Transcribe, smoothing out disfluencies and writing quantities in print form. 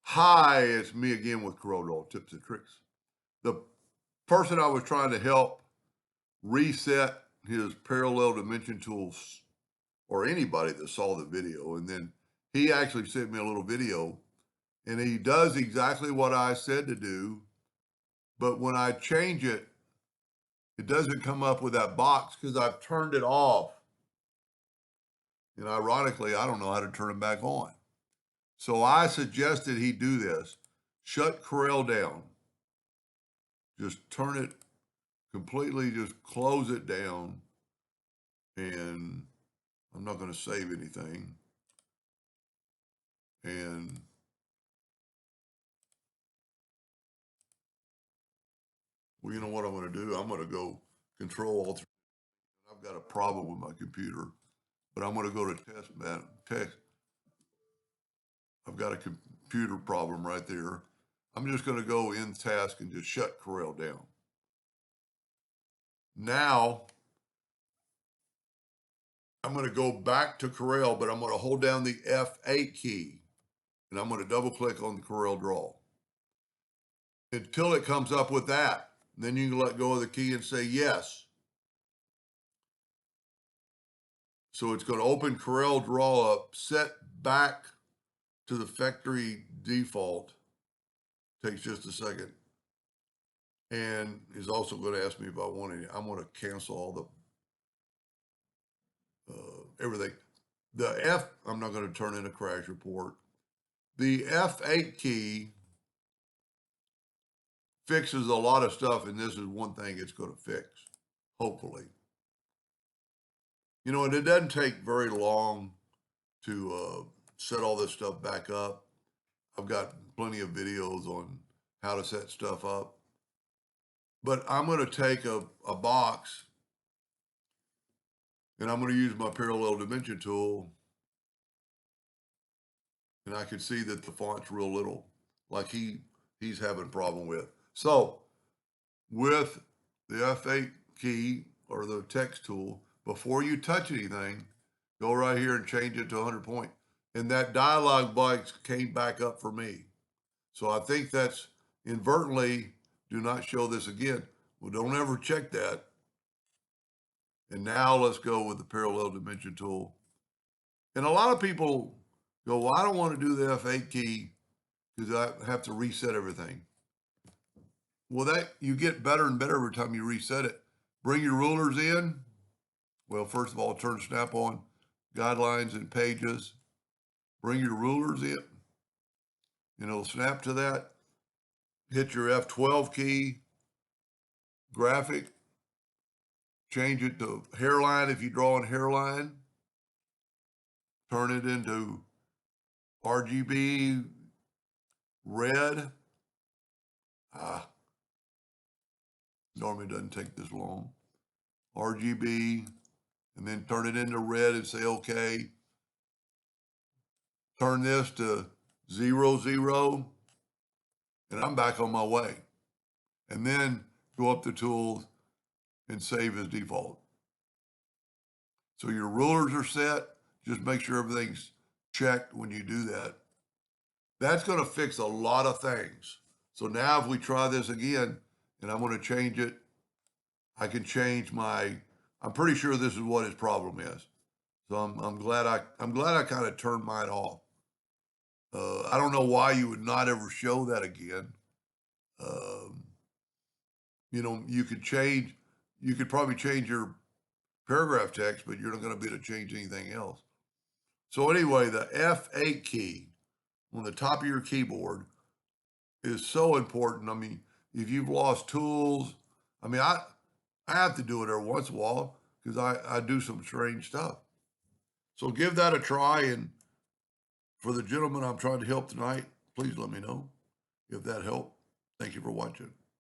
Hi, it's me again with Corel Tips and Tricks. The person I was trying to help reset his parallel dimension tools, or anybody that saw the video, and then he actually sent me a little video, and he does exactly what I said to do, but when I change it, it doesn't come up with that box because I've turned it off. And ironically, I don't know how to turn it back on. So I suggested he do this. Shut Corel down. Just turn it completely, just close it down, and I'm not going to save anything. And well, you know what I'm going to do? I'm going to go Control Alt. I've got a problem with my computer, but I'm going to go to test. I've got a computer problem right there. I'm just going to go in task and just shut Corel down. Now I'm going to go back to Corel, but I'm going to hold down the F8 key, and I'm going to double click on the Corel Draw until it comes up with that. Then you can let go of the key and say yes. So it's going to open Corel Draw up, set back to the factory default. Takes just a second. And is also going to ask me if I want any. I'm going to cancel all the everything. The F, I'm not going to turn in a crash report. The F8 key fixes a lot of stuff, and this is one thing it's going to fix, hopefully. You know, and it doesn't take very long to set all this stuff back up. I've got plenty of videos on how to set stuff up. But I'm going to take a box, and I'm going to use my parallel dimension tool, and I can see that the font's real little, like he's having a problem with. So with the F8 key or the text tool, before you touch anything, go right here and change it to 100 point. And that dialog box came back up for me. So I think that's inadvertently, do not show this again. Well, don't ever check that. And now let's go with the parallel dimension tool. And a lot of people go, well, I don't want to do the F8 key because I have to reset everything. Well, that you get better and better every time you reset it. Bring your rulers in. Well, first of all, turn snap on guidelines and pages. Bring your rulers in. And it'll snap to that. Hit your F12 key, graphic. Change it to hairline if you draw in hairline. Turn it into RGB red. Normally doesn't take this long. RGB, and then turn it into red and say okay. Turn this to 00, and I'm back on my way. And then go up to tools and save as default. So your rulers are set. Just make sure everything's checked when you do that. That's going to fix a lot of things. So now if we try this again, and I'm going to change it, I can change I'm pretty sure this is what his problem is. So I'm glad I kind of turned mine off. I don't know why you would not ever show that again. You know, you could probably change your paragraph text, but you're not going to be able to change anything else. So anyway, the F8 key on the top of your keyboard is so important. I mean, if you've lost tools, I mean, I have to do it every once in a while because I do some strange stuff. So give that a try. And for the gentleman I'm trying to help tonight, please let me know if that helped. Thank you for watching.